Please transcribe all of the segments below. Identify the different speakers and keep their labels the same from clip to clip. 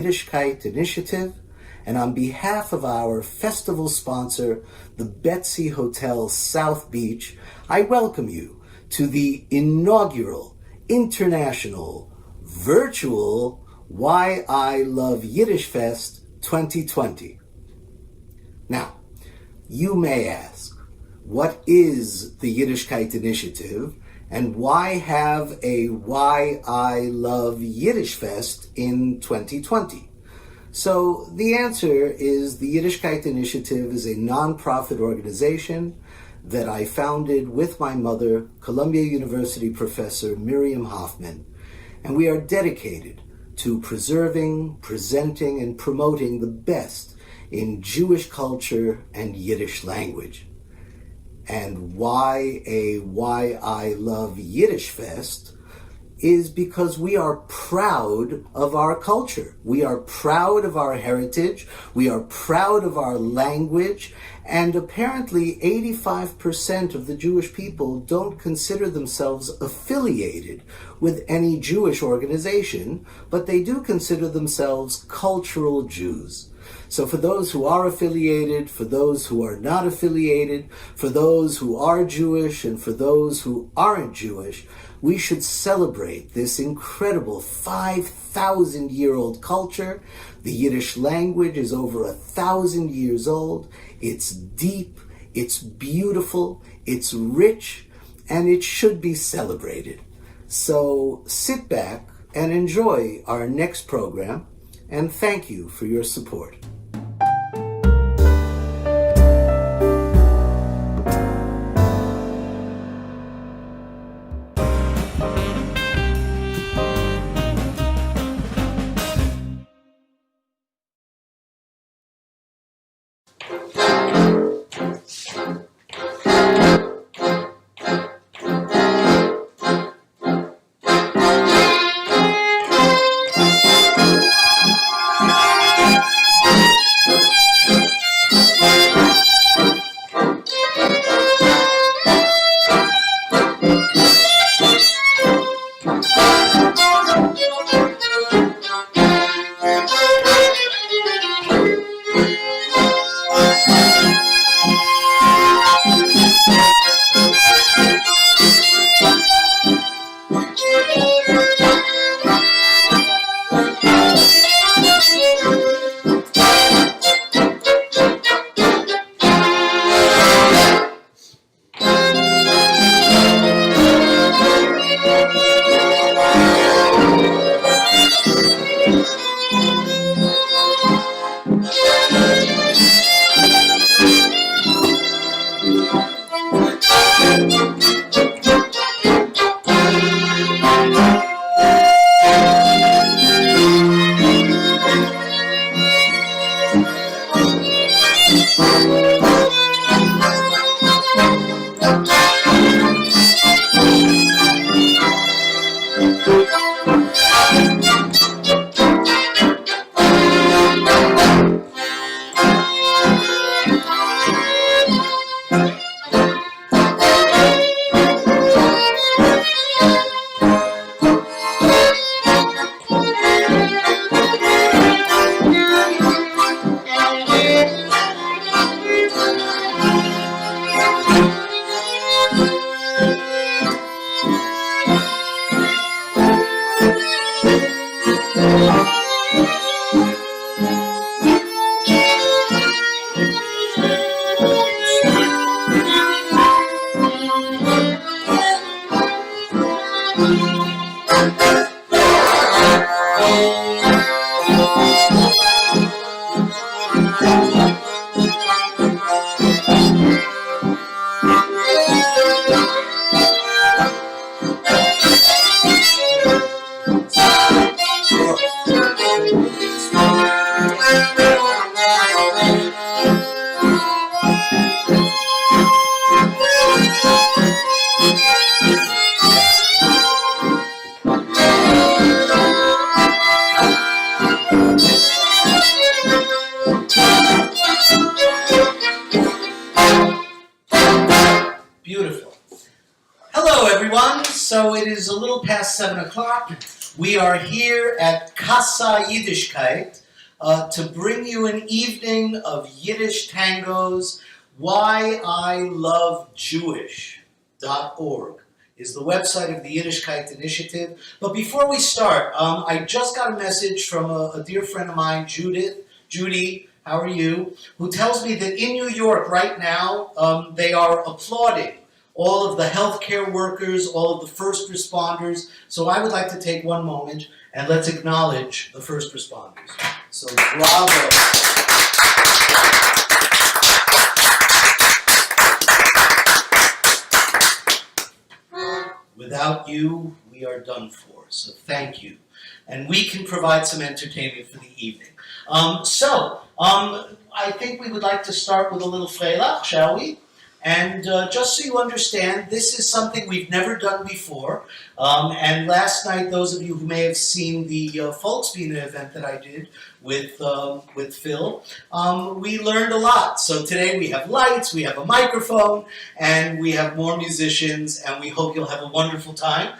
Speaker 1: Yiddishkeit Initiative, and on behalf of our festival sponsor, the Betsy Hotel South Beach, I welcome you to the inaugural international virtual Why I Love Yiddish Fest 2020. Now, you may ask, what is the Yiddishkeit Initiative and why have a Why I Love Yiddish Fest in 2020? So the answer is the Yiddishkeit Initiative is a non-profit organization that I founded with my mother, Columbia University professor Miriam Hoffman, and we are dedicated to preserving, presenting, and promoting the best in Jewish culture and Yiddish language. And why a Why I Love Yiddish Fest is because we are proud of our culture. We are proud of our heritage. We are proud of our language. And apparently 85% of the Jewish people don't consider themselves affiliated with any Jewish organization, but they do consider themselves cultural Jews. So for those who are affiliated, for those who are not affiliated, for those who are Jewish and for those who aren't Jewish, we should celebrate this incredible 5,000-year-old culture. The Yiddish language is over 1,000 years old. It's deep, it's beautiful, it's rich, and it should be celebrated. So sit back and enjoy our next program, and thank you for your support. Beautiful. Hello, everyone. So it is a little past 7 o'clock. We are here at Casa Yiddishkeit to bring you an evening of Yiddish Tangos. Why I Love Jewish.org is the website of the Yiddishkeit Initiative. But before we start, I just got a message from a dear friend of mine, Judy, how are you? Who tells me that in New York right now, they are applauding all of the healthcare workers, all of the first responders. So I would like to take one moment and let's acknowledge the first responders. So bravo. Without you, we are done for. So thank you. And we can provide some entertainment for the evening. I think we would like to start with a little freilach, shall we? And just so you understand, this is something we've never done before. And last night, those of you who may have seen the Volksbühne event that I did with Phil, we learned a lot. So today we have lights, we have a microphone, and we have more musicians, and we hope you'll have a wonderful time.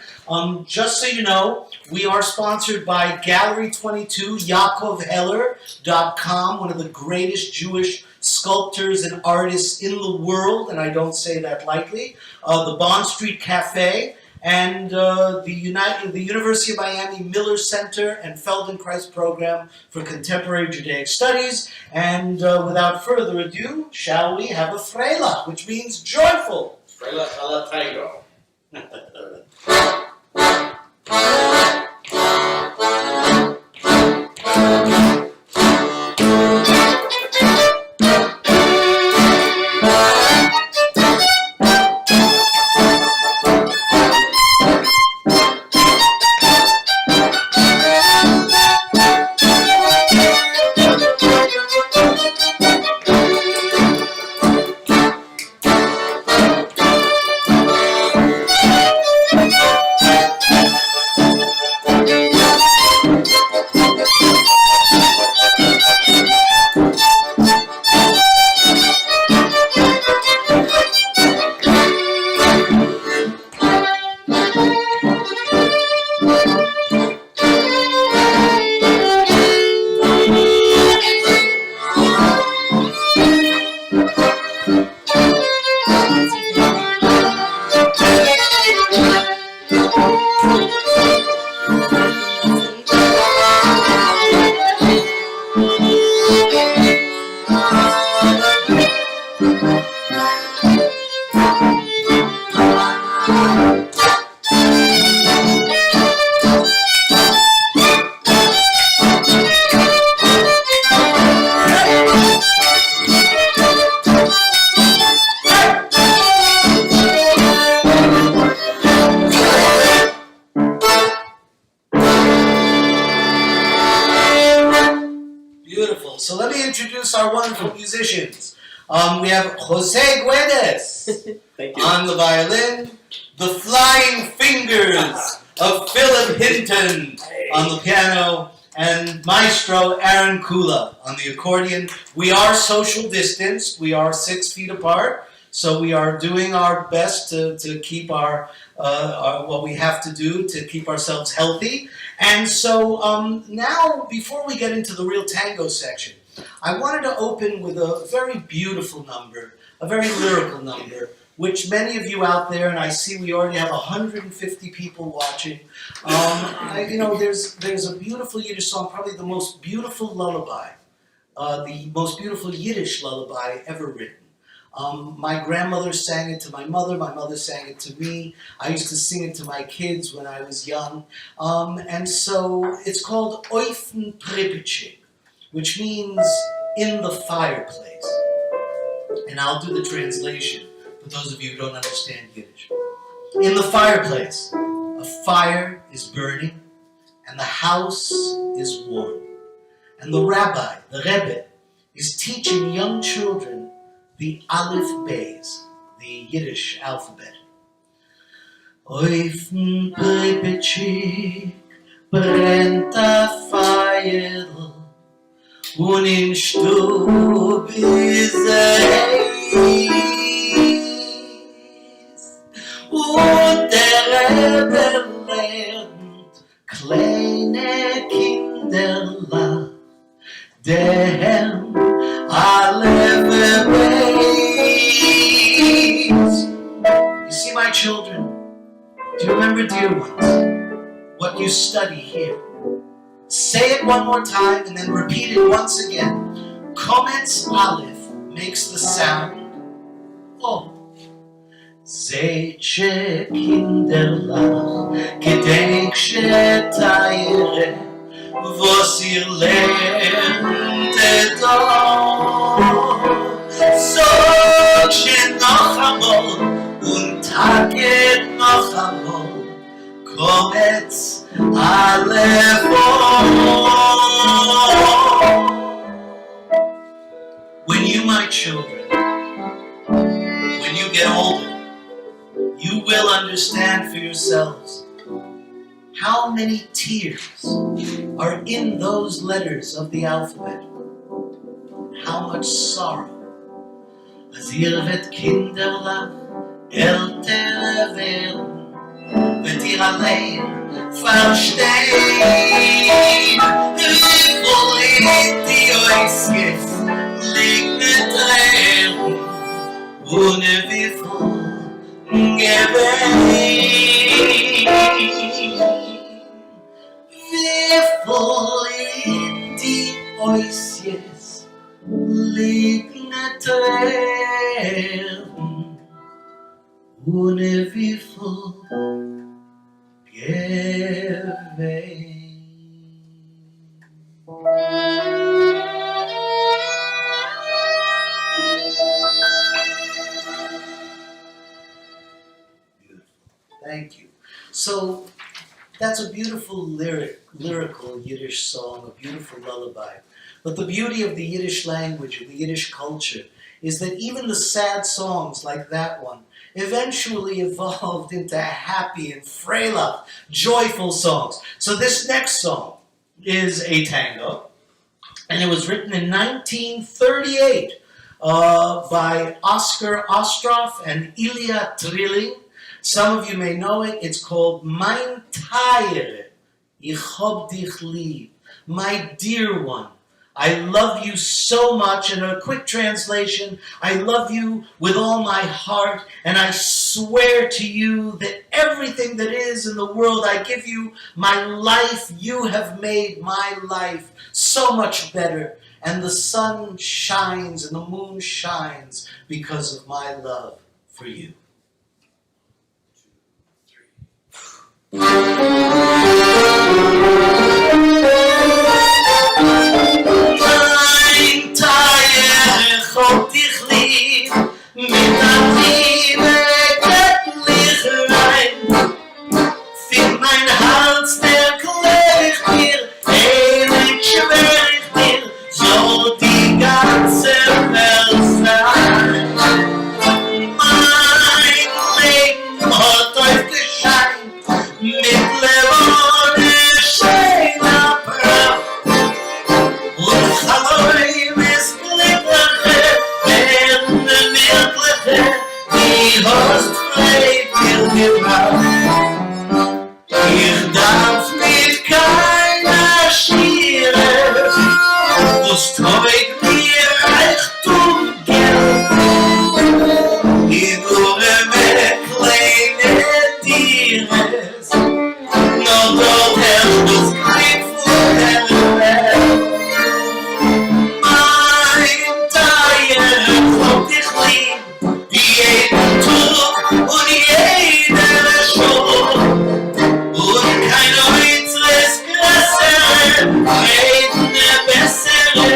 Speaker 1: Just so you know, we are sponsored by Gallery 22, YaakovHeller.com, one of the greatest Jewish sculptors and artists in the world, and I don't say that lightly, the Bond Street Cafe, and the University of Miami Miller Center and Feldenkrais Program for Contemporary Judaic Studies. And without further ado, shall we have a freilach, which means joyful.
Speaker 2: Freilach a la Tango.
Speaker 1: So let me introduce our wonderful musicians. We have Jose Guedes on the violin, the Flying Fingers of Philip Hinton on the piano, and Maestro Aaron Kula on the accordion. We are social distanced. We are 6 feet apart, so we are doing our best to keep our what we have to do to keep ourselves healthy. And so now, before we get into the real tango section, I wanted to open with a very beautiful number, a very lyrical number, which many of you out there, and I see we already have 150 people watching. There's a beautiful Yiddish song, probably the most beautiful lullaby, the most beautiful Yiddish lullaby ever written. My grandmother sang it to my mother sang it to me. I used to sing it to my kids when I was young. And so it's called Oifen Pripitschik, which means in the fireplace. And I'll do the translation for those of you who don't understand Yiddish. In the fireplace, a fire is burning, and the house is warm. And the rabbi, the Rebbe, is teaching young children the Aleph Beis, the Yiddish alphabet. Oifen Pripitschik brennt a Feuer, und in Stub ist heiß, und der Rebbe lernt Dem Aleph Beis. You see, my children, do you remember, dear ones, what you study here? Say it one more time and then repeat it once again. Kometz Aleph makes the sound O. Seht Kinderlach, gedenk shetayre, was ihr lerntet doch. Sog noch amol und taget noch amol, kometz Aleph O. When you, my children, when you get older, you will understand for yourselves how many tears are in those letters of the alphabet. How much sorrow. As ihr wird Kinderlach älter werden, wird ihr allein verstehen, wie voll die euch jetzt liegt Tränen, ohne wie voll wie voll die euch jetzt liegt Tränen, ohne wie voll Thank you. So that's a beautiful lyrical Yiddish song, a beautiful lullaby. But the beauty of the Yiddish language and the Yiddish culture is that even the sad songs like that one eventually evolved into happy and freilach, joyful songs. So this next song is a tango, and it was written in 1938 by Oscar Ostroff and Ilya Trilling. Some of you may know it. It's called Mein Teire, Ich hab dich lieb. My dear one, I love you so much. And a quick translation, I love you with all my heart, and I swear to you that everything that is in the world, I give you my life. You have made my life so much better. And the sun shines and the moon shines because of my love for you. Mein Teil, ich hab dich lieb, mit der Liebe göttlich rein. Find mein Hals, der klär ich dir, ewig schwör ich dir, soll die ganze Welt sein. Mein Leben hat euch gescheint, mit Levone schöner Pracht. Und Chaloim ist glücklicher, werden wirklicher, die hast frei dir gebracht. Ich darf mit keiner schieren, was teug mir Reichtum Geld. Ich würde mir kleine Tieres, noch dort herrscht das Glück vor der Welt. Mein Teil, hab dich lieb, jeden Tag und jede Stunde. Und kein äußeres Größere, keine bessere,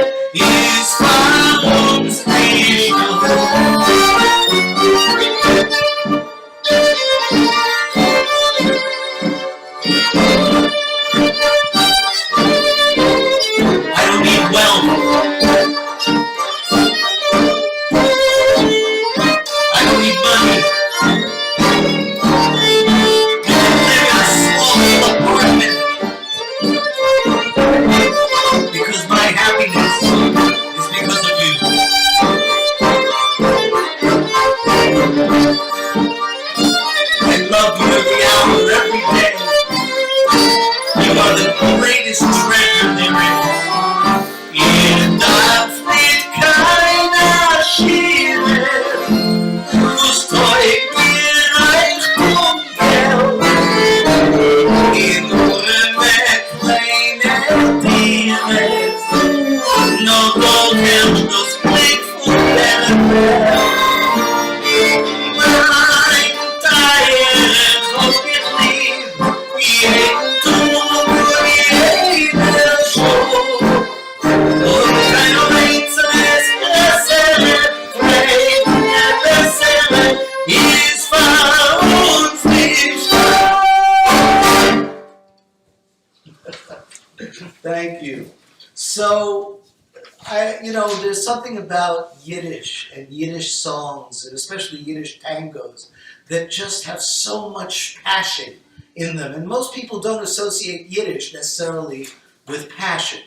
Speaker 1: There's something about Yiddish and Yiddish songs, and especially Yiddish tangos, that just have so much passion in them. And most people don't associate Yiddish necessarily with passion.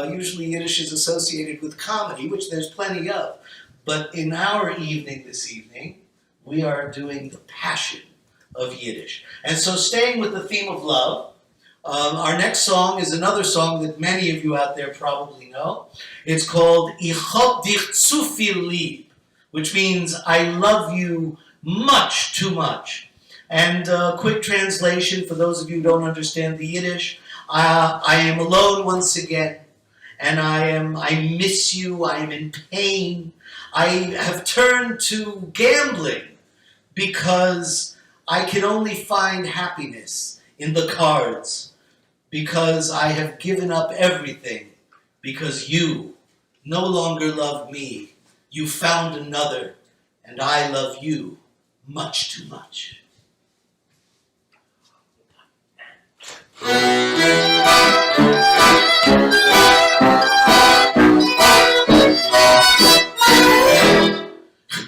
Speaker 1: Usually Yiddish is associated with comedy, which there's plenty of. But in our evening this evening, we are doing the passion of Yiddish. And so staying with the theme of love, our next song is another song that many of you out there probably know. It's called Ich hab dich zu viel lieb, which means I love you much too much. And quick translation for those of you who don't understand the Yiddish, I am alone once again, and I miss you, I am in pain. I have turned to gambling because I can only find happiness in the cards, because I have given up everything, because you no longer love me. You found another, and I love you much too much.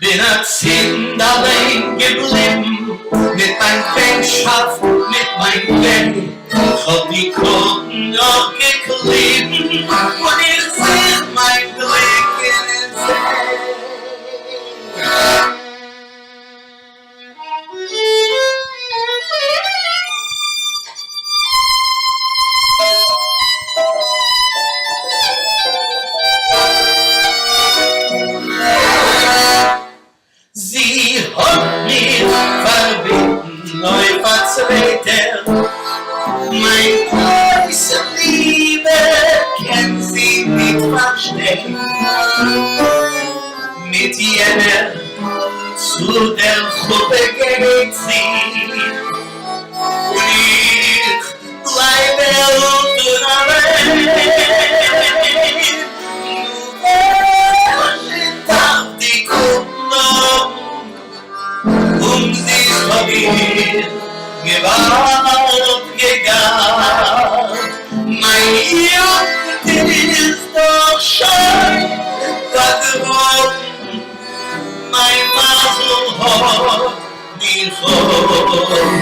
Speaker 2: Bin erzählt allein geblieben, mit mein Freundschaft, mit mein Bett. Hab die Kunden noch geklebt, und ich seh mein Glück in den See. Sie hat mich verbinden, neu verzweifelt. Mein große Liebe kann sie nicht verstehen. Mit jener zu der Gruppe geht sie. Und ich bleibe unten allein. Nur darf die Kunden sie ist verwirrt, gewahrt, gegangen. Mein Junge ist doch schön, warum mein Masel hat mich hochgebracht.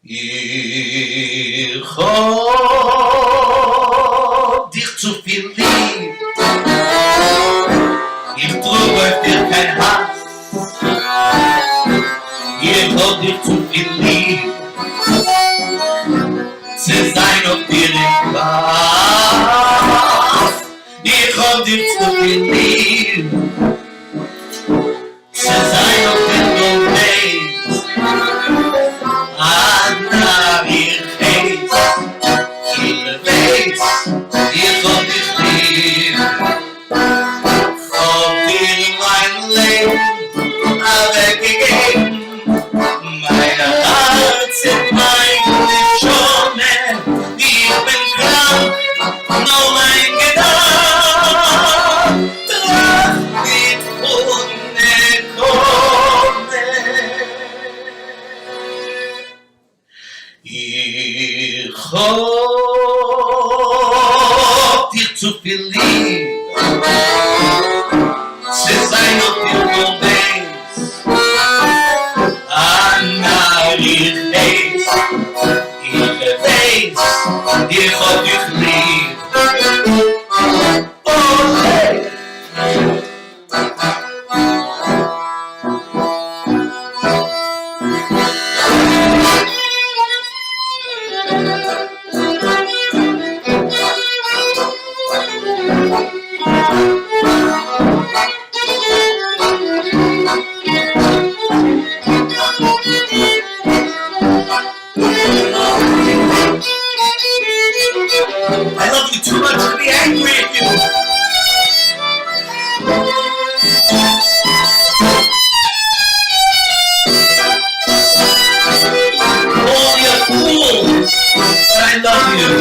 Speaker 2: Ich hab dich zu viel lieb, ich trug auf dir kein Hass. Ich hab dich zu viel lieb, zu sein auf dir im Pass. Ich hab dich zu viel lieb, zu sein auf dir im Pass. Anna, ich weiß, ich hab dich lieb. Hab dir mein Leben weggegeben, meine Herz und meine Schone. Ich bin krank, nur mein Gedanke tracht mit ohne Komme. Ich hab dich zu viel lieb, zu sein auf dir Moment. Anna, ich weiß, ich hab dich lieb. Oh, hey. I love you too much to be angry at you. Only a fool, but I love you.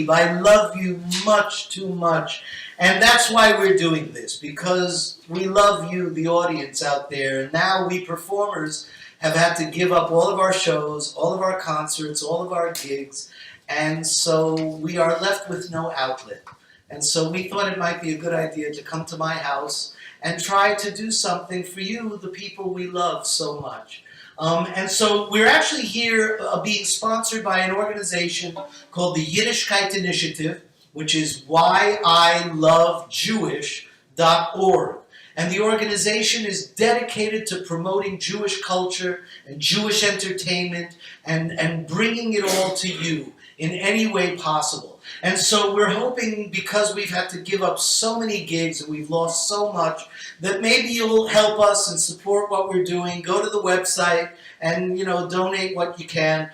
Speaker 1: I love you much too much. And that's why we're doing this, because we love you, the audience out there. And now we performers have had to give up all of our shows, all of our concerts, all of our gigs. And so we are left with no outlet. And so we thought it might be a good idea to come to my house and try to do something for you, the people we love so much. And so we're actually here being sponsored by an organization called the Yiddish Initiative, which is whyilovejewish.org. And the organization is dedicated to promoting Jewish culture and Jewish entertainment and bringing it all to you in any way possible. And so we're hoping, because we've had to give up so many gigs and we've lost so much, that maybe you'll help us and support what we're doing. Go to the website and, donate what you can.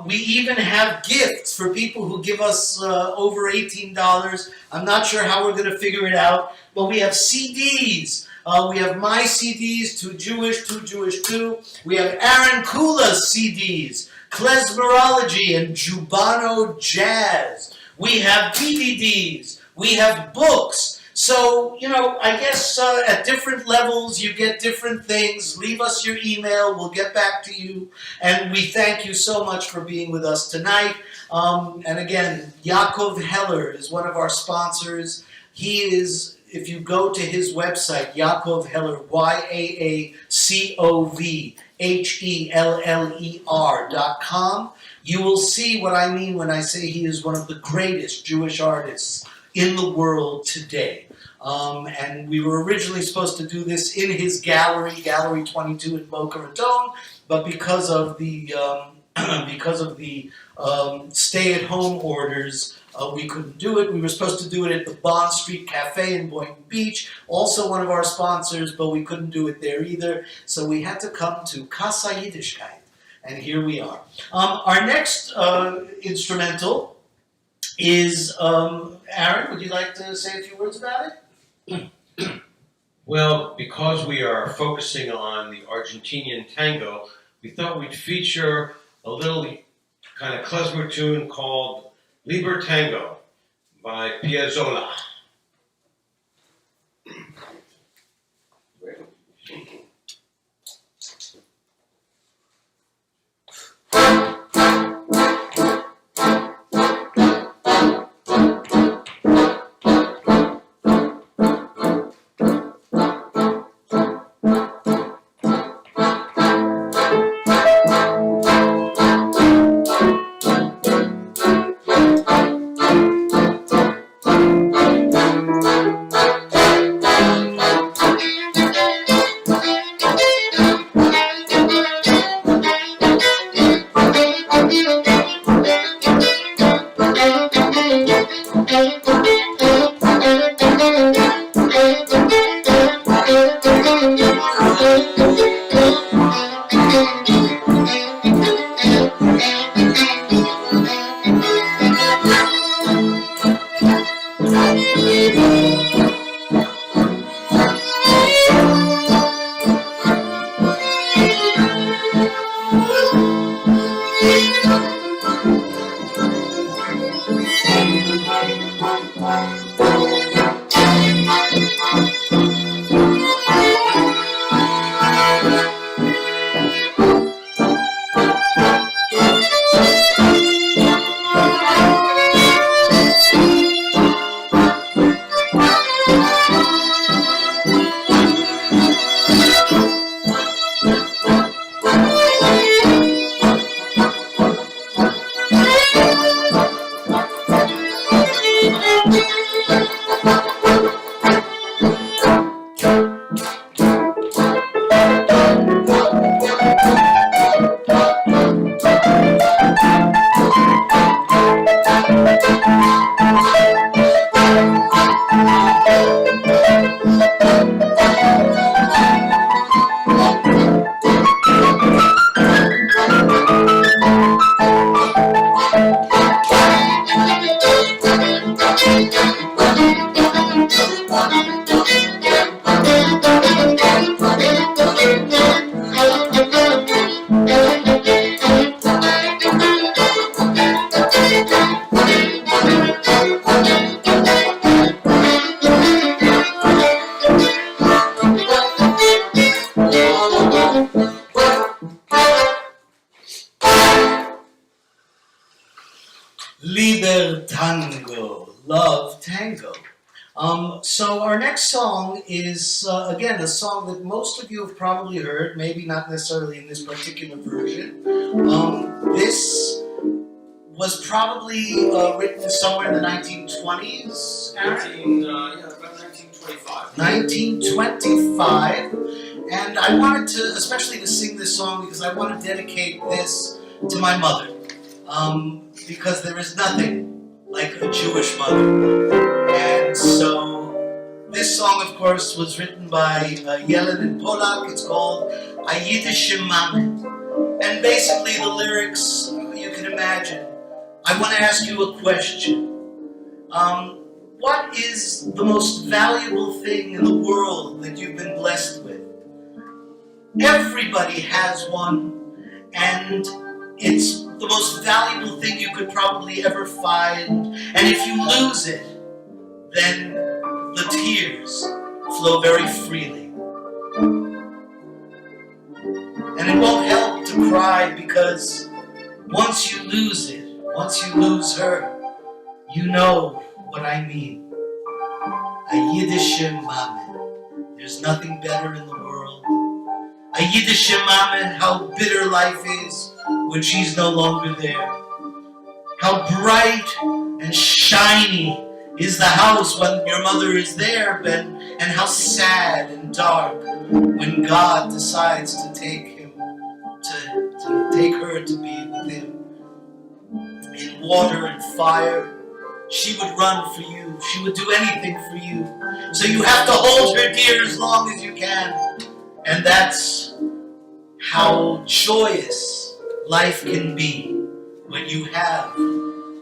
Speaker 1: We even have gifts for people who give us over $18. I'm not sure how we're going to figure it out, but we have CDs. We have my CDs, Too Jewish, Too. We have Aaron Kula's CDs, Klezmerology and Jubano Jazz. We have DVDs. We have books. So, I guess at different levels you get different things. Leave us your email. We'll get back to you. And we thank you so much for being with us tonight. And again, Yaakov Heller is one of our sponsors. He is, if you go to his website, Yaakov Heller, YAACOVHELLER.com, you will see what I mean when I say he is one of the greatest Jewish artists in the world today. And we were originally supposed to do this in his gallery, Gallery 22 in Boca Raton, but because of the stay-at-home orders, we couldn't do it. We were supposed to do it at the Bond Street Cafe in Boynton Beach, also one of our sponsors, but we couldn't do it there either. So we had to come to Casa Yiddishkeit, and here we are. Our next instrumental is, Aaron, would you like to say a few words about it?
Speaker 3: Well, because we are focusing on the Argentinian tango, we thought we'd feature a little kind of klezmer tune called Lullaby Tango by Piazzolla.
Speaker 1: Lieber Tango, love tango. So our next song is, again, a song that most of you have probably heard, maybe not necessarily in this particular version. This was probably written somewhere in the 1920s.
Speaker 3: About 1925.
Speaker 1: 1925. And I wanted to, especially to sing this song, because I want to dedicate this to my mother. Because there is nothing like a Jewish mother. And so this song, of course, was written by Yellen and Polak. It's called A Yiddish Mame. And basically the lyrics, you can imagine. I want to ask you a question. What is the most valuable thing in the world that you've been blessed with? Everybody has one, and it's the most valuable thing you could probably ever find. And if you lose it, then the tears flow very freely. And it won't help to cry, because once you lose it, once you lose her, you know what I mean. A Yiddish Mame. There's nothing better in the world. A Yiddish Mame, how bitter life is when she's no longer there. How bright and shiny is the house when your mother is there, and how sad and dark when God decides to take her to be with him. In water and fire, she would run for you. She would do anything for you. So you have to hold her dear as long as you can. And that's how joyous life can be when you have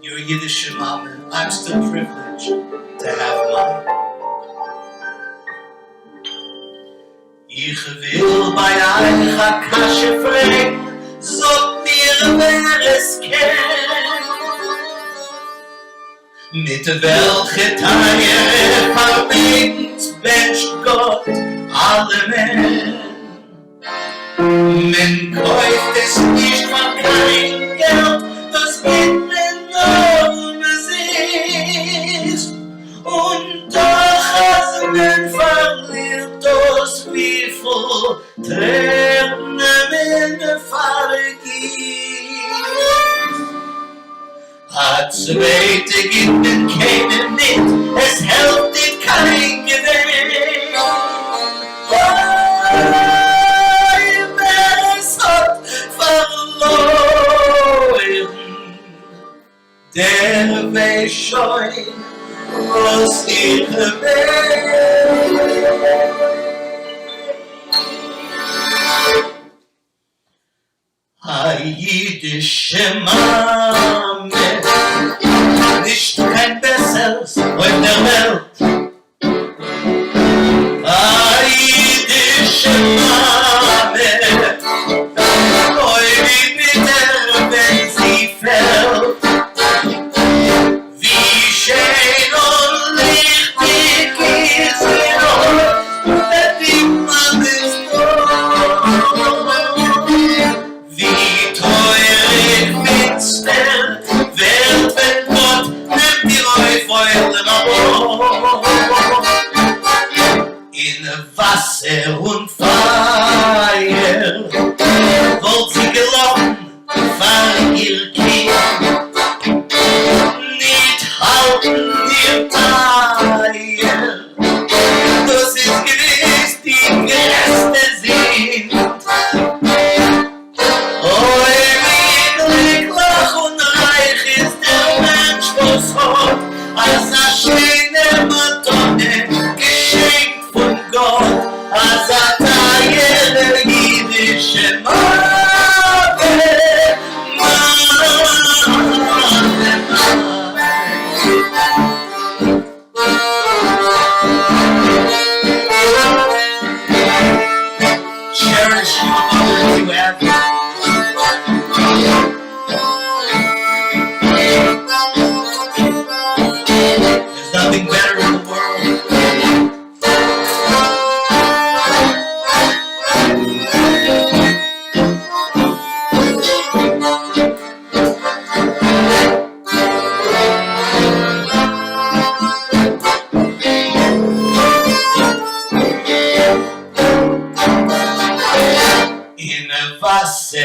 Speaker 1: your Yiddish Mame. I'm still privileged to have mine. Ich will bei euch a Kasche fragen, sagt mir, wer es kennt. Mit welcher Teiere verbindet Mensch Gott alle Menschen. Man kauft es nicht von kein Geld, das gibt man nur Besitz. Und doch, als man verliert das, wie viel Tränen man vergisst. A zweite gibt man keinen mit, es hält nicht kein Gewinn. Der weiß schon, was ich will. A Yiddish Mame, nicht kein Besseres auf der Welt. A Yiddish Mame, oi wie bitter, wenn sie fällt. Wie schön und richtig ist sie noch, wenn die Mann ist tot. Wie teuer ich finster wird, wenn Gott nimmt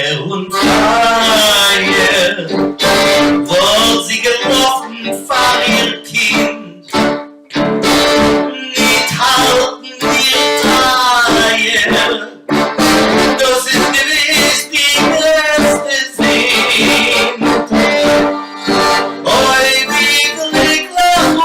Speaker 2: Feuer und Feier, wo sie gelaufen fahr ihr Kind, nicht halten wir Teier, das ist gewiss die größte Sinn. Oi, wie glücklich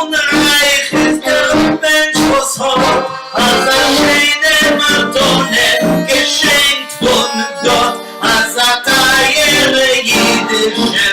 Speaker 2: und reich ist der Mensch, was hat, als schöne Madonna, geschenkt von Gott, als Teile jiddische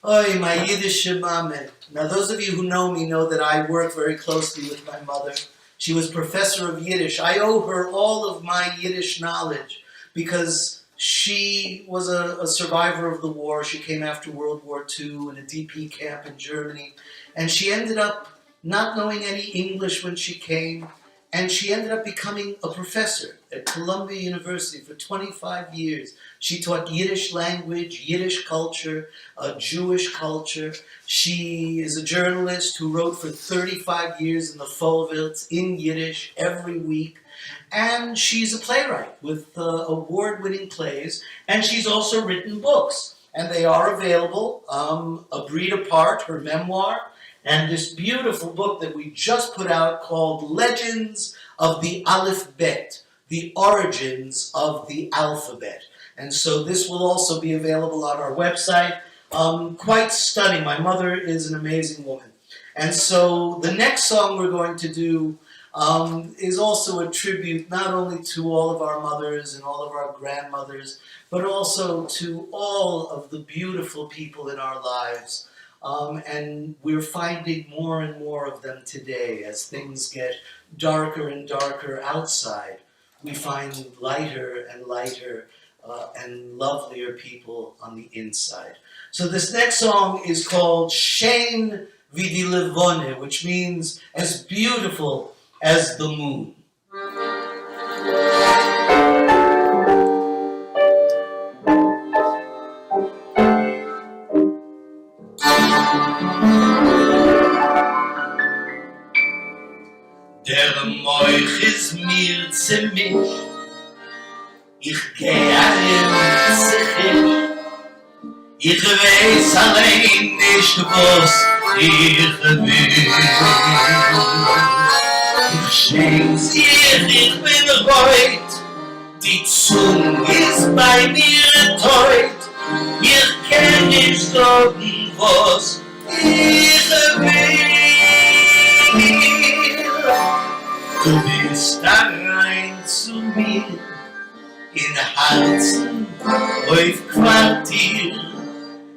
Speaker 1: Oy, my Yiddish mame. Now, those of you who know me know that I work very closely with my mother. She was professor of Yiddish. I owe her all of my Yiddish knowledge because she was a survivor of the war. She came after World War II in a DP camp in Germany. And she ended up not knowing any English when she came. And she ended up becoming a professor at Columbia University for 25 years. She taught Yiddish language, Yiddish culture, Jewish culture. She is a journalist who wrote for 35 years in the Volkwilds in Yiddish every week. And she's a playwright with award-winning plays. And she's also written books. And they are available. A Breed Apart, her memoir, and this beautiful book that we just put out called Legends of the Aleph Bet, the origins of the alphabet. And so this will also be available on our website. Quite stunning. My mother is an amazing woman. And so the next song we're going to do is also a tribute not only to all of our mothers and all of our grandmothers, but also to all of the beautiful people in our lives. And we're finding more and more of them today as things get darker and darker outside. We find lighter and lighter and lovelier people on the inside. So this next song is called Shein Vidi Levone, which means as beautiful as the moon.
Speaker 2: Der Moich ist mir ziemlich, ich gehe ein Zichir, ich weiß allein nicht, was ich will. Ich schenk sich, ich bin reut, die Zunge ist bei mir teut, ich kann nicht sagen, was ich will. Du bist da rein zu mir, in Herzen, auf Quartier,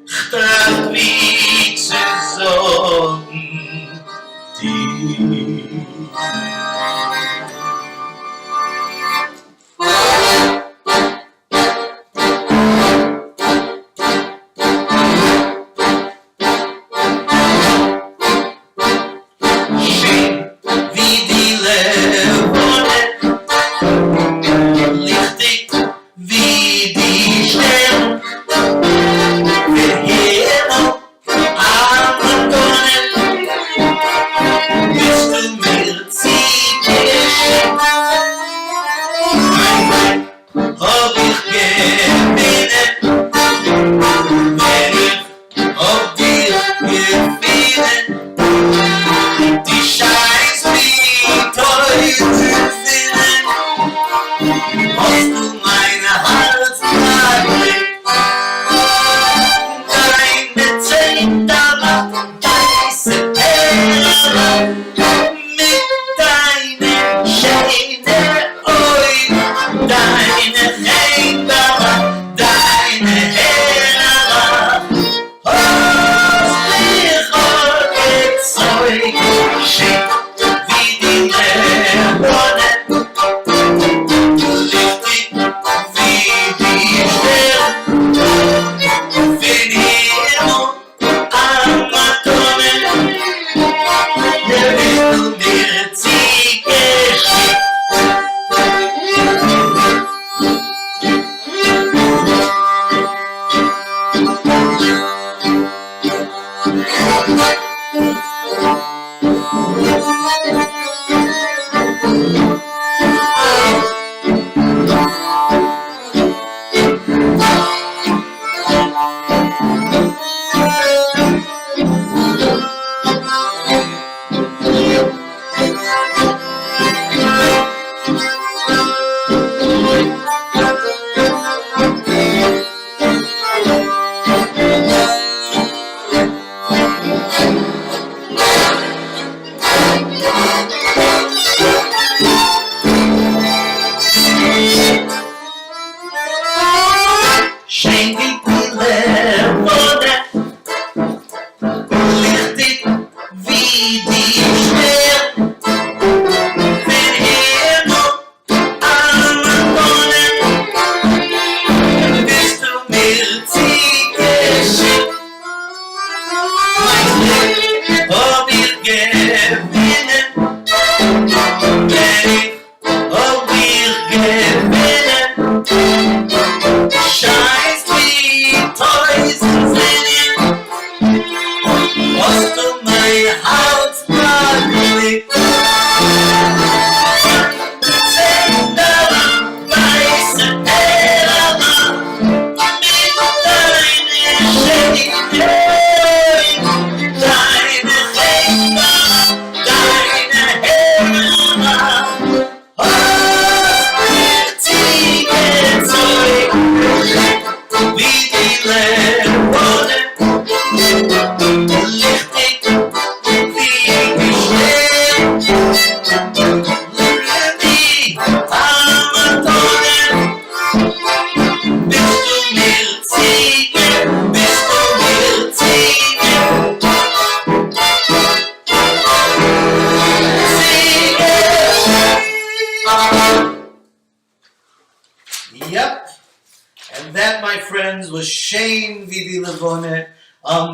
Speaker 2: ich traf wie zu sagen, dir.
Speaker 1: my friends, was Shane Vivi Levone.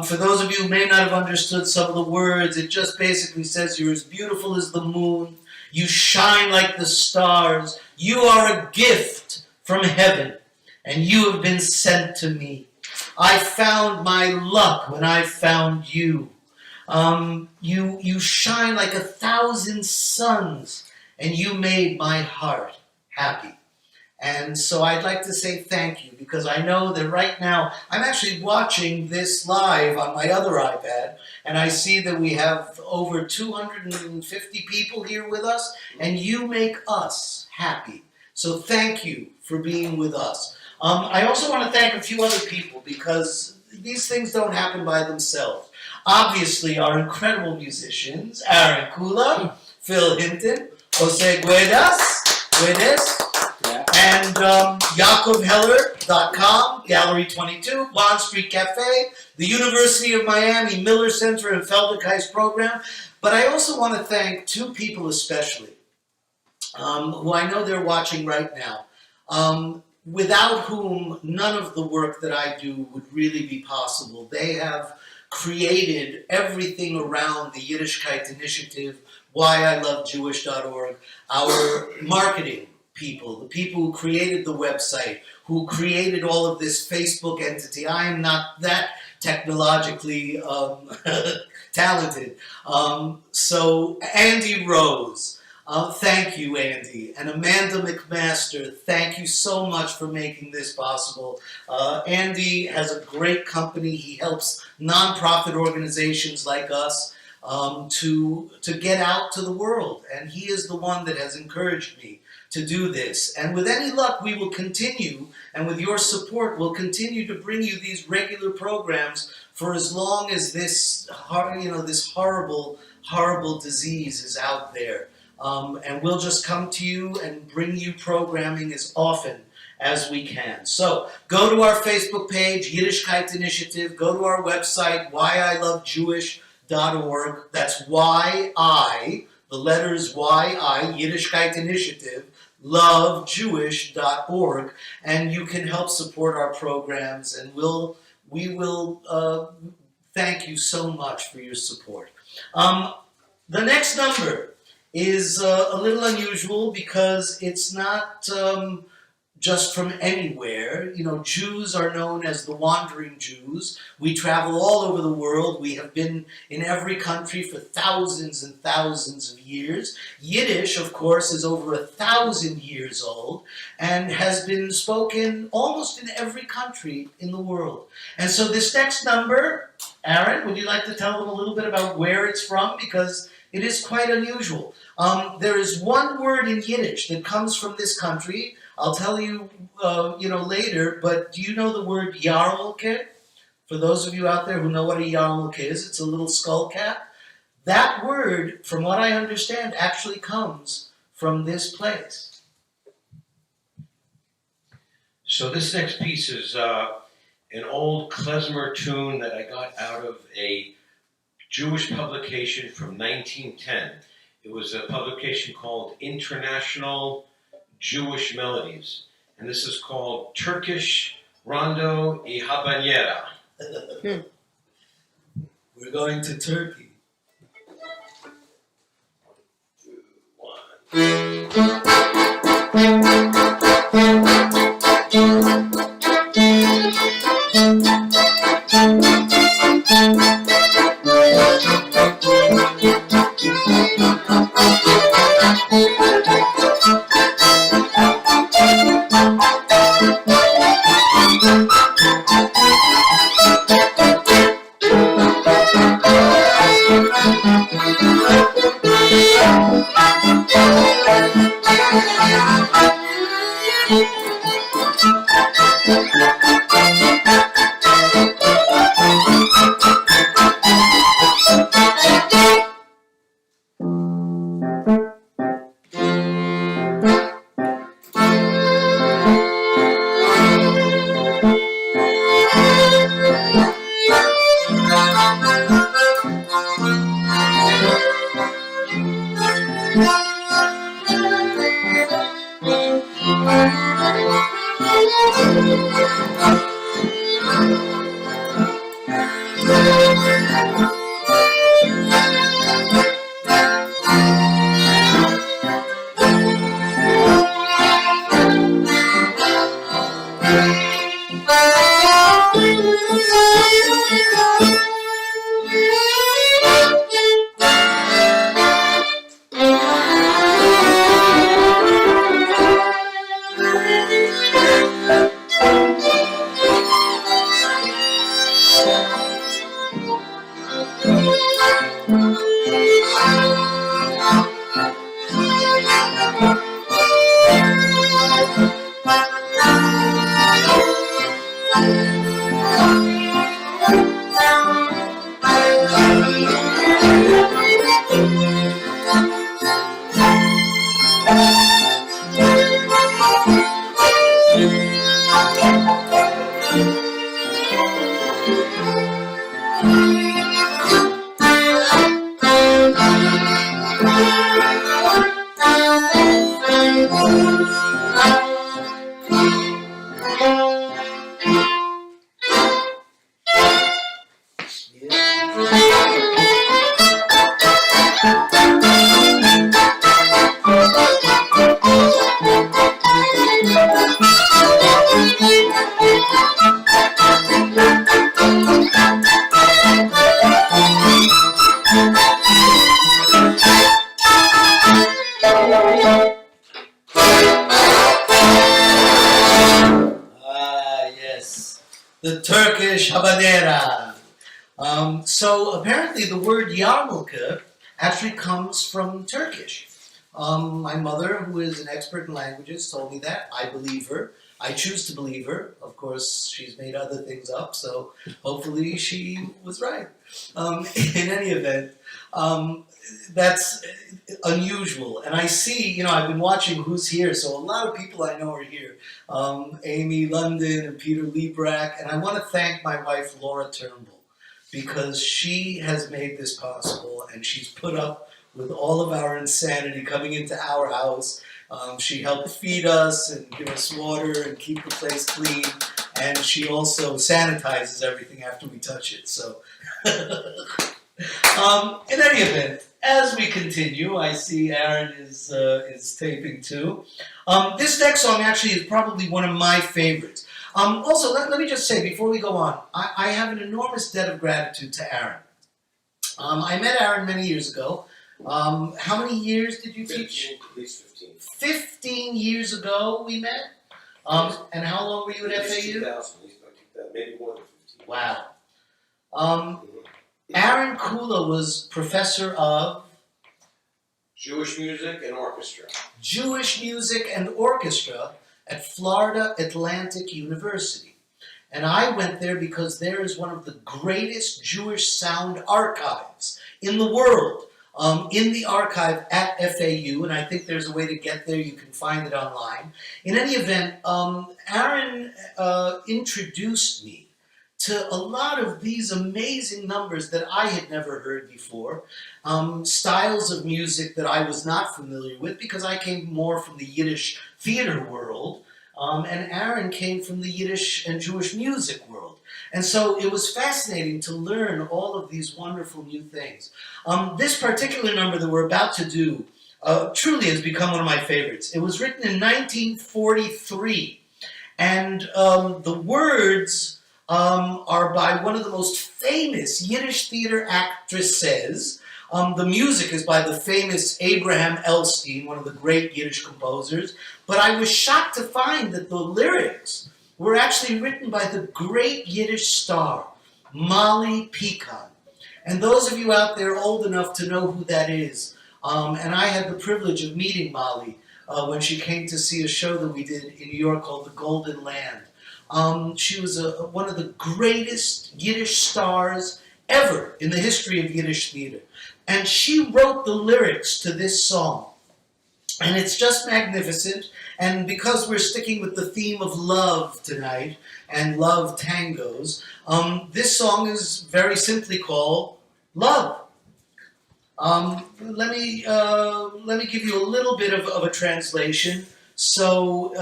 Speaker 1: For those of you who may not have understood some of the words, it just basically says you're as beautiful as the moon. You shine like the stars. You are a gift from heaven, and you have been sent to me. I found my luck when I found you. You shine like 1,000 suns, and you made my heart happy. And so I'd like to say thank you, because I know that right now I'm actually watching this live on my other iPad, and I see that we have over 250 people here with us, and you make us happy. So thank you for being with us. I also want to thank a few other people, because these things don't happen by themselves. Obviously, our incredible musicians, Aaron Kula, Phil Hinton, Jose Guedes, and YaakovHeller.com, Gallery 22, Bond Street Cafe, the University of Miami Miller Center and Feldenkrais program. But I also want to thank two people especially, who I know they're watching right now, without whom none of the work that I do would really be possible. They have created everything around the Yiddishkeit initiative, whyilovejewish.org, our marketing people, the people who created the website, who created all of this Facebook entity. I am not that technologically talented. So Andy Rose, thank you, Andy. And Amanda McMaster, thank you so much for making this possible. Andy has a great company. He helps nonprofit organizations like us to get out to the world. And he is the one that has encouraged me to do this. And with any luck, we will continue, and with your support, we'll continue to bring you these regular programs for as long as this horrible, horrible disease is out there. And we'll just come to you and bring you programming as often as we can. So go to our Facebook page, Yiddishkeit Initiative. Go to our website, whyilovejewish.org. That's Y-I, the letters Y-I, Yiddishkeit Initiative, lovejewish.org. And you can help support our programs, and we will thank you so much for your support. The next number is a little unusual, because it's not just from anywhere. You know, Jews are known as the wandering Jews. We travel all over the world. We have been in every country for thousands and thousands of years. Yiddish, of course, is over 1,000 years old and has been spoken almost in every country in the world. And so this next number, Aaron, would you like to tell them a little bit about where it's from? Because it is quite unusual. There is one word in Yiddish that comes from this country. I'll tell you, later, but do you know the word yarmulke? For those of you out there who know what a yarmulke is, it's a little skull cap. That word, from what I understand, actually comes from this place.
Speaker 3: So this next piece is an old klezmer tune that I got out of a Jewish publication from 1910. It was a publication called International Jewish Melodies, and this is called Turkish Rondo y Habanera.
Speaker 1: We're going to Turkey.
Speaker 3: 2,
Speaker 2: 1.
Speaker 1: Yes, the Turkish habanera. So apparently the word yarmulke actually comes from Turkish. My mother, who is an expert in languages, told me that. I believe her. I choose to believe her. Of course, she's made other things up, so hopefully she was right. In any event, that's unusual. And I see, I've been watching Who's Here, so a lot of people I know are here. Amy London and Peter Liebrak, and I want to thank my wife, Laura Turnbull, because she has made this possible, and she's put up with all of our insanity coming into our house. She helped feed us and give us water and keep the place clean, and she also sanitizes everything after we touch it. So, in any event, as we continue, I see Aaron is taping too. This next song actually is probably one of my favorites. Also, let me just say before we go on, I have an enormous debt of gratitude to Aaron. I met Aaron many years ago. How many years did you teach?
Speaker 3: At least 15.
Speaker 1: 15 years ago we met. And how long were you at FAU?
Speaker 3: 2000, maybe more than 15.
Speaker 1: Wow. Aaron Kula was professor of
Speaker 3: Jewish music and orchestra.
Speaker 1: Jewish music and orchestra at Florida Atlantic University. And I went there because there is one of the greatest Jewish sound archives in the world. In the archive at FAU, and I think there's a way to get there. You can find it online. In any event, Aaron introduced me to a lot of these amazing numbers that I had never heard before, styles of music that I was not familiar with because I came more from the Yiddish theater world, and Aaron came from the Yiddish and Jewish music world. And so it was fascinating to learn all of these wonderful new things. This particular number that we're about to do truly has become one of my favorites. It was written in 1943, and the words are by one of the most famous Yiddish theater actresses. The music is by the famous Abraham Elstein, one of the great Yiddish composers. But I was shocked to find that the lyrics were actually written by the great Yiddish star, Molly Pecan. And those of you out there old enough to know who that is, and I had the privilege of meeting Molly when she came to see a show that we did in New York called The Golden Land. She was one of the greatest Yiddish stars ever in the history of Yiddish theater. And she wrote the lyrics to this song. And it's just magnificent. And because we're sticking with the theme of love tonight, and love tangos, this song is very simply called Love. Let me give you a little bit of a translation. So,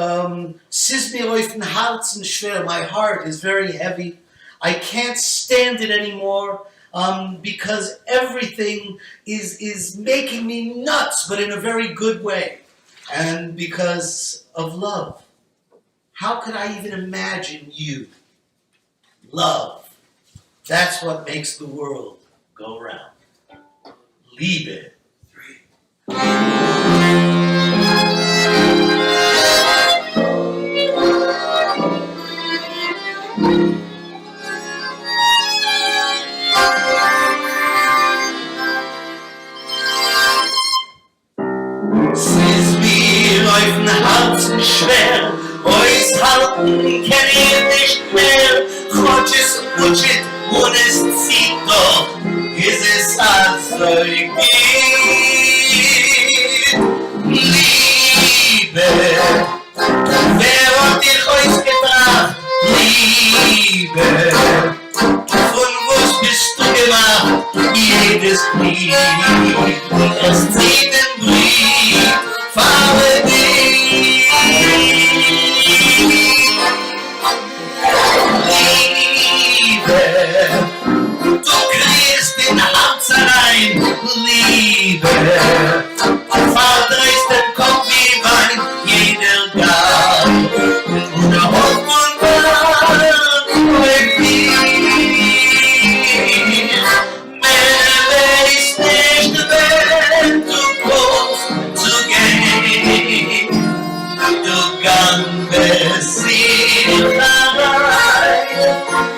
Speaker 1: Sis mir auf'n Herzen schwer, my heart is very heavy. I can't stand it anymore because everything is making me nuts, but in a very good way. And because of love. How could I even imagine you? Love. That's what makes the world go round. Liebe.
Speaker 2: Auf'n Herzen schwer, ois halten kenn ich nicht mehr. Chotschis utschit und es zieht doch, is es also geht. Liebe, wer hat dich heut gebracht? Liebe, von was bist du gemacht? Jedes Lied, und es zieht den Brief, fahre dich.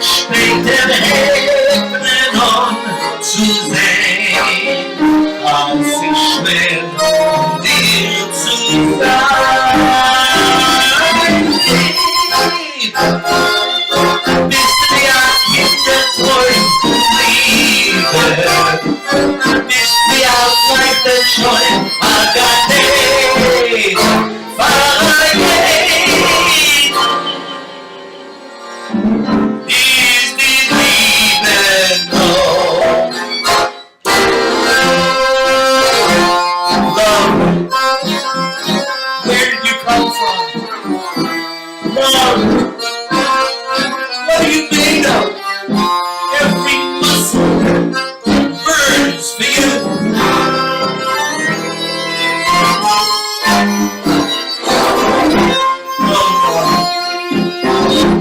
Speaker 2: Später Himmel und zu sehen, als ich schwer dir zu sein. Bist du ja kindertreu, Liebe, bist du ja weiter scheu, Agane, is die Liebe noch. Love, where did you come from? Love, what are you made of? Every muscle burns for you.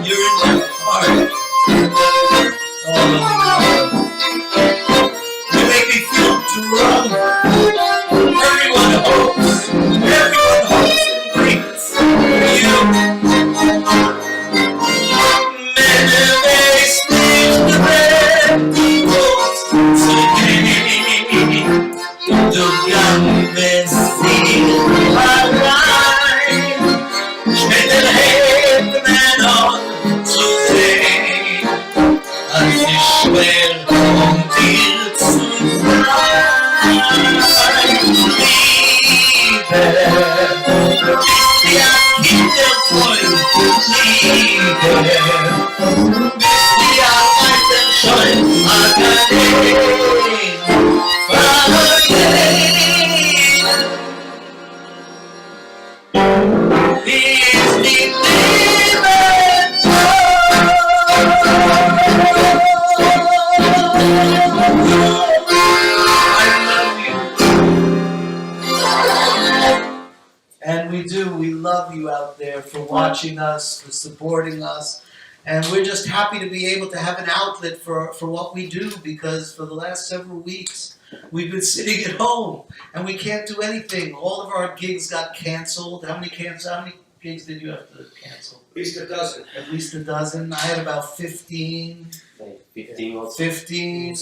Speaker 2: You're in my heart. Oh, you make me feel drunk. Everyone hopes and breathes for you. Many days the records today. Du ganges Ziel allein. Später Himmel und zu sehen, als ich schwer dir zu sein. Liebe, bist ja kindertreu, Liebe, bist ja weiter scheu, Akademie, is die Liebe I love you.
Speaker 4: And we love you out there for watching us, for supporting us. And we're just happy to be able to have an outlet for what we do, because for the last several weeks, we've been sitting at home and we can't do anything. All of our gigs got canceled. How many gigs did you have to cancel?
Speaker 3: At least a dozen.
Speaker 4: At least a dozen. I had about 15. 15.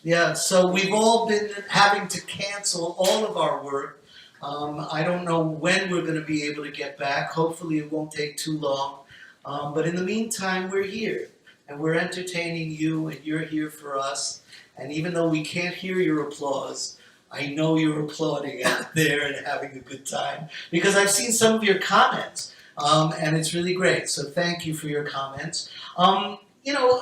Speaker 4: Yeah, so we've all been having to cancel all of our work. I don't know when we're going to be able to get back. Hopefully it won't take too long. But in the meantime, we're here. And we're entertaining you, and you're here for us. And even though we can't hear your applause, I know you're applauding out there and having a good time. Because I've seen some of your comments. And it's really great. So thank you for your comments. You know,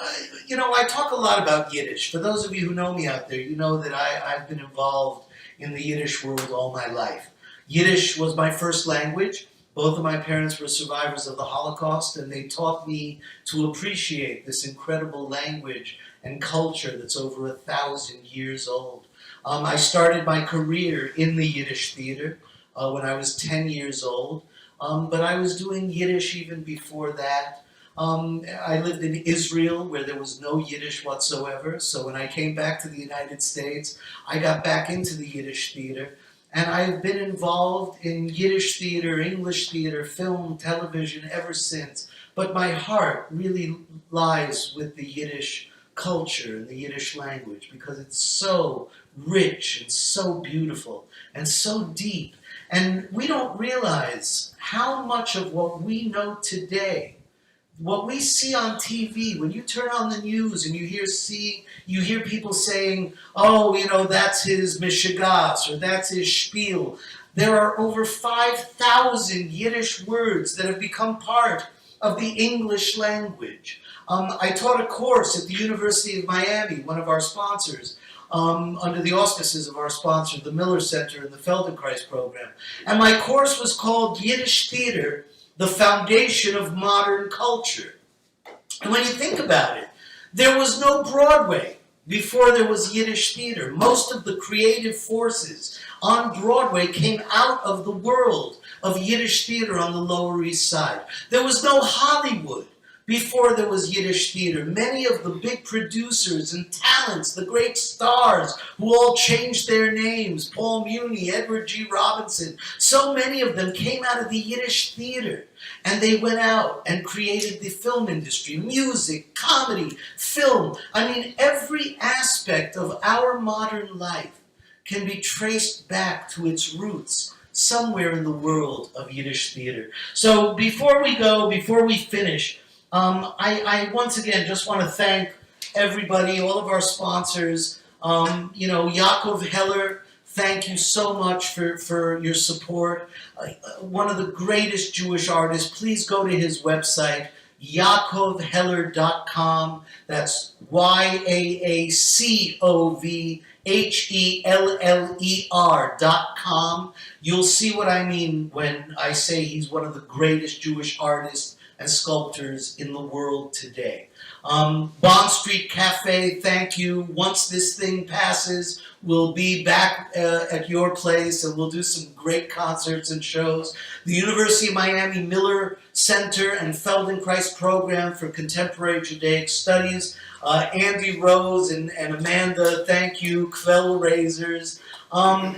Speaker 4: I talk a lot about Yiddish. For those of you who know me out there, you know that I've been involved in the Yiddish world all my life. Yiddish was my first language. Both of my parents were survivors of the Holocaust, and they taught me to appreciate this incredible language and culture that's over 1,000 years old. I started my career in the Yiddish theater when I was 10 years old, but I was doing Yiddish even before that. I lived in Israel where there was no Yiddish whatsoever, so when I came back to the United States, I got back into the Yiddish theater, and I've been involved in Yiddish theater, English theater, film, television ever since. But my heart really lies with the Yiddish culture and the Yiddish language, because it's so rich and so beautiful and so deep. And we don't realize how much of what we know today, what we see on TV, when you turn on the news and you hear people saying, oh, you know, that's his mishigas or that's his spiel. There are over 5,000 Yiddish words that have become part of the English language. I taught a course at the University of Miami, one of our sponsors, under the auspices of our sponsor, the Miller Center and the Feldenkrais program. And my course was called Yiddish Theater, the Foundation of Modern Culture. And when you think about it, there was no Broadway before there was Yiddish theater. Most of the creative forces on Broadway came out of the world of Yiddish theater on the Lower East Side. There was no Hollywood before there was Yiddish theater. Many of the big producers and talents, the great stars who all changed their names, Paul Muni, Edward G. Robinson, so many of them came out of the Yiddish theater. And they went out and created the film industry, music, comedy, film. I mean, every aspect of our modern life can be traced back to its roots somewhere in the world of Yiddish theater. So before we go, before we finish, I once again just want to thank everybody, all of our sponsors. Yaakov Heller, thank you so much for your support. One of the greatest Jewish artists. Please go to his website, yaakovheller.com. That's YAACOVHELLER.com. You'll see what I mean when I say he's one of the greatest Jewish artists and sculptors in the world today. Bond Street Cafe, thank you. Once this thing passes, we'll be back at your place and we'll do some great concerts and shows. The University of Miami Miller Center and Feldenkrais Program for Contemporary Judaic Studies. Andy Rose and Amanda, thank you. Kvell Razors. I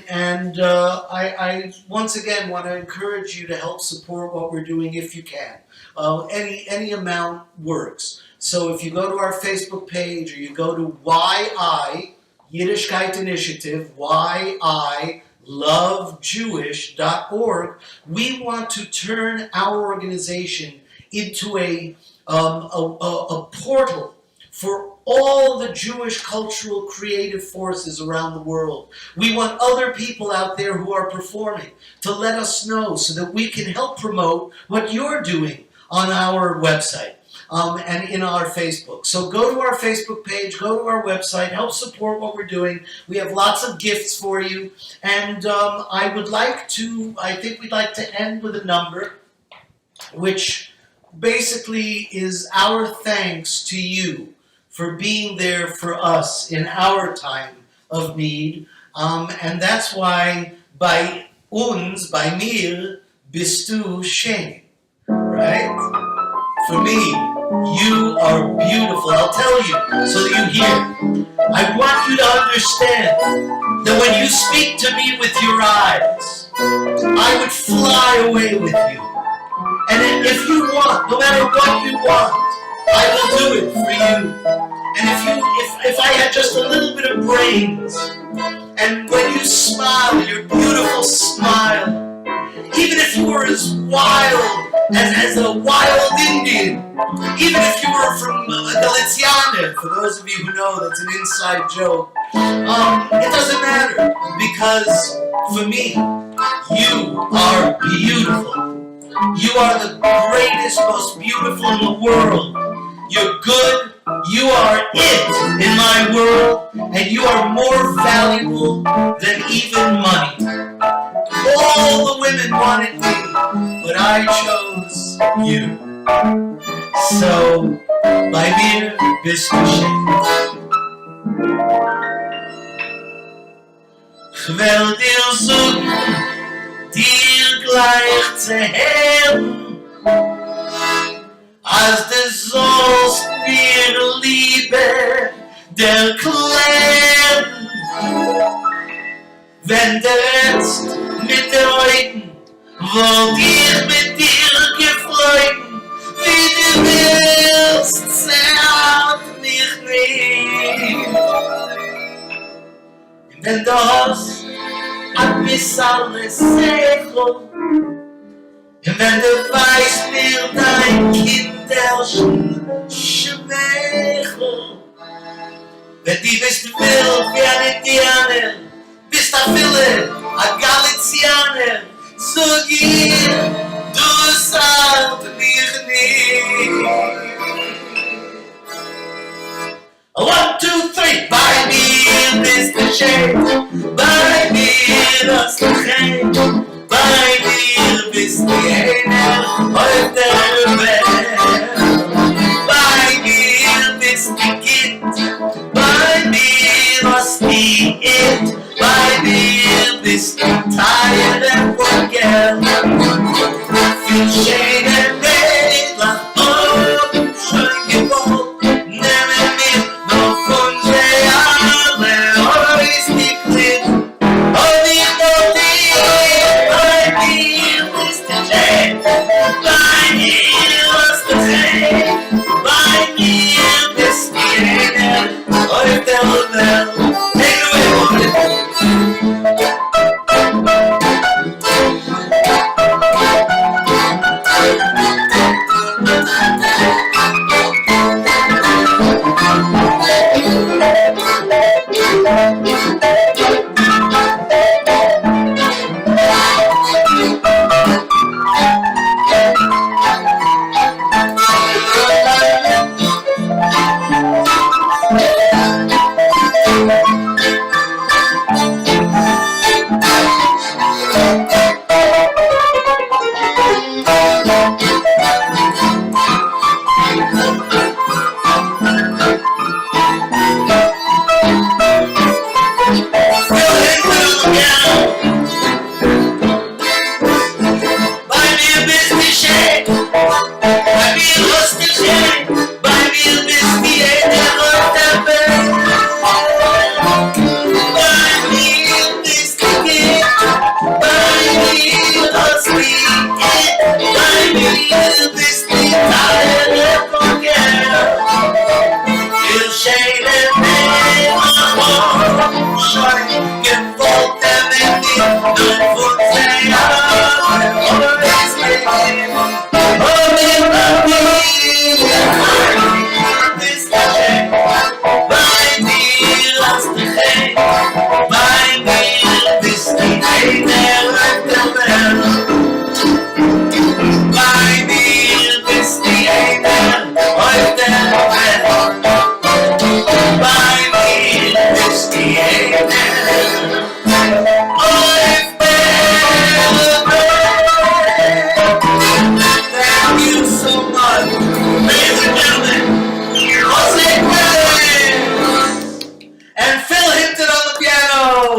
Speaker 4: once again want to encourage you to help support what we're doing if you can. Any amount works. So if you go to our Facebook page or you go to YI, Yiddishkeit Initiative, YILoveJewish.org, we want to turn our organization into a portal for all the Jewish cultural creative forces around the world. We want other people out there who are performing to let us know so that we can help promote what you're doing on our website. And in our Facebook. So go to our Facebook page, go to our website, help support what we're doing. We have lots of gifts for you. And I think we'd like to end with a number, which basically is our thanks to you for being there for us in our time of need. And that's why by mir, bist du schön, right? For me, you are beautiful. I'll tell you so that you hear. I want you to understand that when you speak to me with your eyes, I would fly away with you. And if you want, no matter what you want, I will do it for you. And if I had just a little bit of brains, and when you smile, your beautiful smile, even if you were as wild as a wild Indian, even if you were from Galiciana, for those of you who know that's an inside joke, it doesn't matter, because for me, you are beautiful. You are the greatest, most beautiful in the world. You're good, you are it in my world, and you are more valuable than even money. All the women wanted me, but I chose you. So, bei mir bist du schön. Ich will dir suchen, dir gleich zu hören, als du sollst mir Liebe erklären. Wenn du jetzt mit den Leuten wollt ich mit dir gefreut, wie du willst, zählt mich nicht. Wenn du hast ein bisschen Sechel, und wenn du weißt, mir dein kinderschen Schmeichel, wenn die bist wild wie ein Indianer, bist a Wille, a Galicianer, so geh, du sagst mich nicht. 1, 2, 3, bei mir bist du schön, bei mir hast du kein, bei mir bist du einer auf der Welt. Bei mir bist du Kind, bei mir hast du it, bei mir bist du tired and forget. Viel schöner Welt, lach auf,
Speaker 2: Bei mir hast du Hey, bei mir bist du jeder auf der Welt. Take it away, boy.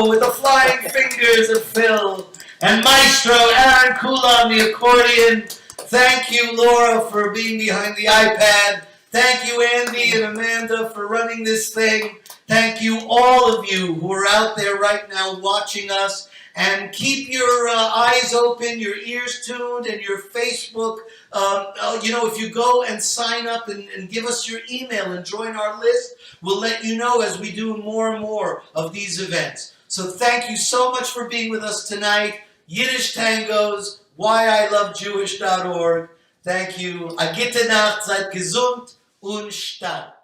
Speaker 2: With the flying fingers of Phil, and Maestro and Kula on the accordion. Thank you, Laura, for being behind the iPad. Thank you, Andy and Amanda, for running this thing. Thank you, all of you who are out there right now watching us. And keep your eyes open, your ears tuned, and your Facebook. If you go and sign up and give us your email and join our list, we'll let you know as we do more and more of these events. So thank you so much for being with us tonight. Yiddish Tangos, whyilovejewish.org. Thank you. A gute Nacht, seid gesund und stark.